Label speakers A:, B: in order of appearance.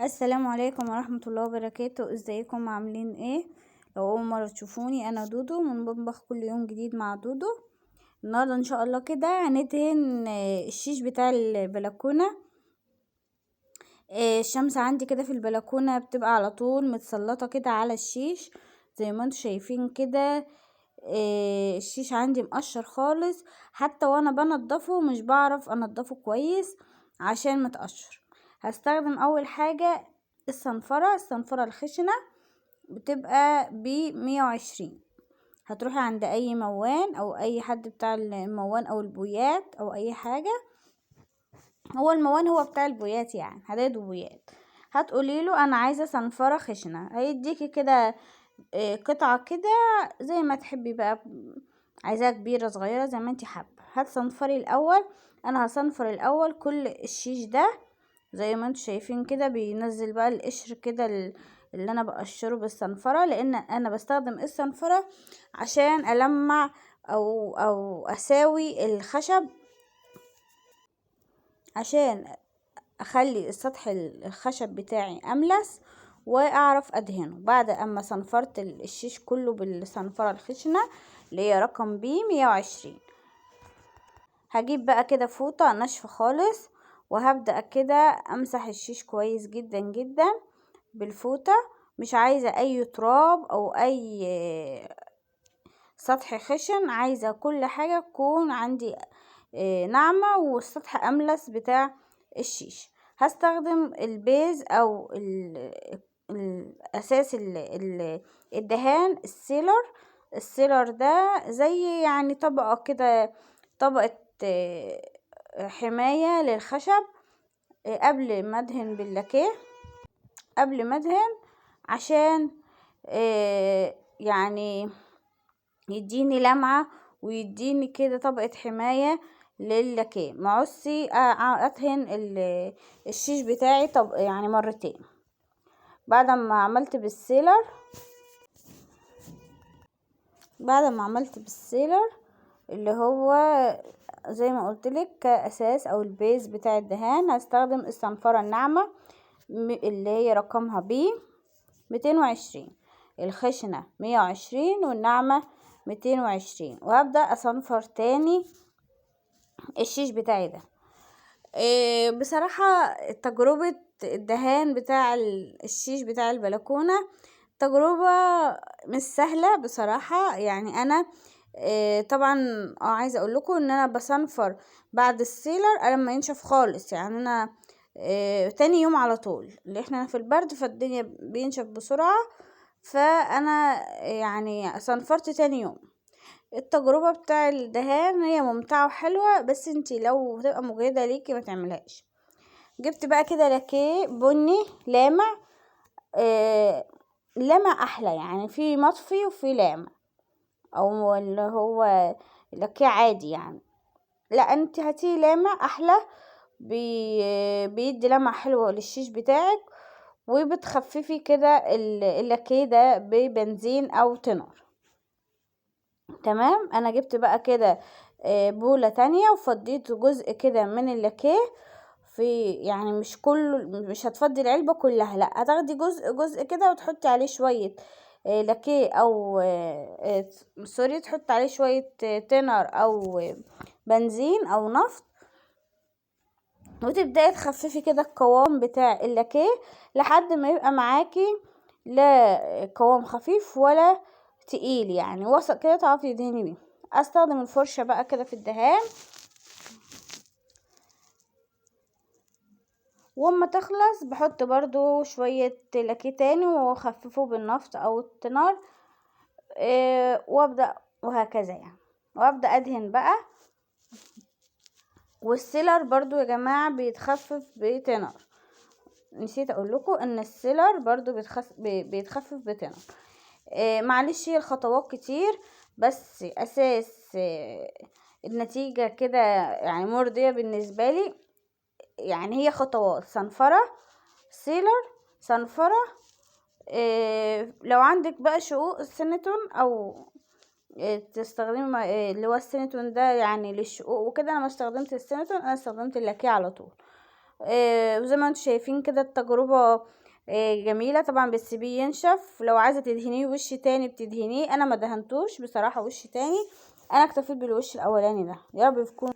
A: السلام عليكم ورحمة الله وبركاته. ازيكم عاملين ايه؟ لو اول مرة تشوفوني، انا دودو من مطبخ كل يوم جديد مع دودو. النهاردة ان شاء الله كده هندهن الشيش بتاع البلكونة. الشمس عندي كده في البلكونة بتبقى على طول متسلطة كده على الشيش زي ما انتوا شايفين كده. الشيش عندي مقشر خالص، حتى وانا بنضفه مش بعرف انضفه كويس عشان متقشر. هستخدم اول حاجة الصنفرة الخشنة، بتبقى ب120. هتروحي عند اي موان او اي حد بتاع الموان او البويات او اي حاجة. هو الموان هو بتاع البويات، يعني حداد وبويات. هتقولي له انا عايزة صنفرة خشنة، هيديكي كده قطعة كده زي ما تحبي بقى، عايزاها كبيرة صغيرة زي ما انتي حابة. هتصنفري الاول. انا هصنفر الاول كل الشيش ده زي ما انتوا شايفين كده، بينزل بقى القشر كده اللي انا بقشره بالصنفرة، لان انا بستخدم الصنفرة عشان المع او اساوي الخشب، عشان اخلي السطح الخشب بتاعي املس واعرف ادهنه. بعد اما صنفرت الشيش كله بالصنفرة الخشنة اللي هي رقم ب120، هجيب بقى كده فوطة ناشفة خالص، وهبدأ كده امسح الشيش كويس جدا جدا بالفوطة. مش عايزة اي تراب او اي سطح خشن، عايزة كل حاجة تكون عندي ناعمة والسطح املس بتاع الشيش. هستخدم البيز او الاساس الدهان السيلر ده زي يعني طبقة كده، طبقة حماية للخشب قبل ما ادهن باللاكيه، قبل ما ادهن عشان يعني يديني لمعة ويديني كده طبقة حماية لللاكيه. معوزي ادهن الشيش بتاعي طب يعني مرتين بعد ما عملت بالسيلر. اللي هو زي ما قلتلك كأساس او البيز بتاع الدهان، هستخدم الصنفرة الناعمة اللي هي رقمها ب220، الخشنة 120 والناعمة 220. وهبدأ اصنفر تاني الشيش بتاعي ده. بصراحة تجربة الدهان بتاع الشيش بتاع البلكونة تجربة مش سهلة بصراحة. يعني انا طبعا عايزة اقول لكم ان انا بصنفر بعد السيلر لما ينشف خالص. يعني انا تاني يوم على طول، اللي احنا في البرد فالدنيا بينشف بسرعة، فانا يعني صنفرت تاني يوم. التجربة بتاع الدهان هي ممتعة وحلوة، بس انتي لو تبقى مجهدة ليكي ما تعملهاش. جبت بقى كده لاكيه بني لامع، لامع احلى، يعني في مطفي وفي لامع، او اللي هو لاكيه عادي يعني. لا انت هاتيه لامع احلى، بيدي لمعة حلوة للشيش بتاعك، وبتخففي كده اللاكيه ده ببنزين او تنر. تمام. انا جبت بقى كده بولة تانية وفضيت جزء كده من اللاكيه في، يعني مش كله، مش هتفضي العلبة كلها، لا هتاخدي جزء كده وتحطي عليه شوية لاكيه او سوري، تحطي عليه شوية تنر او بنزين او نفط، وتبداي تخففي كده القوام بتاع اللاكيه لحد ما يبقى معاكي لا قوام خفيف ولا تقيل، يعني وسط كده تعرفي تدهني بيه. استخدم الفرشة بقى كده في الدهان، واما تخلص بحط برضو شوية لاكيه تاني واخففه بالنفط او التنار. وابدأ وهكذا يعني، وابدأ ادهن بقى. والسيلر برضو يا جماعة بيتخفف بتنر، نسيت اقول لكم ان السيلر برضو بيتخفف بتنر. معلش هي الخطوات كتير، بس اساس النتيجة كده يعني مرضية بالنسبة لي. يعني هي خطوات: صنفرة، سيلر، صنفرة. لو عندك بقى شقوق السيناتون او تستخدمي اللي هو السيناتون ده يعني للشقوق وكده، انا ما استخدمت السيناتون، انا استخدمت اللاكيه على طول. وزي ما انتوا شايفين كده التجربة جميلة. طبعا بتسيبيه ينشف، لو عايزة تدهنيه وش تاني بتدهنيه. انا ما دهنتوش بصراحة وش تاني، انا اكتفيت بالوش الاولاني ده. يا رب يكون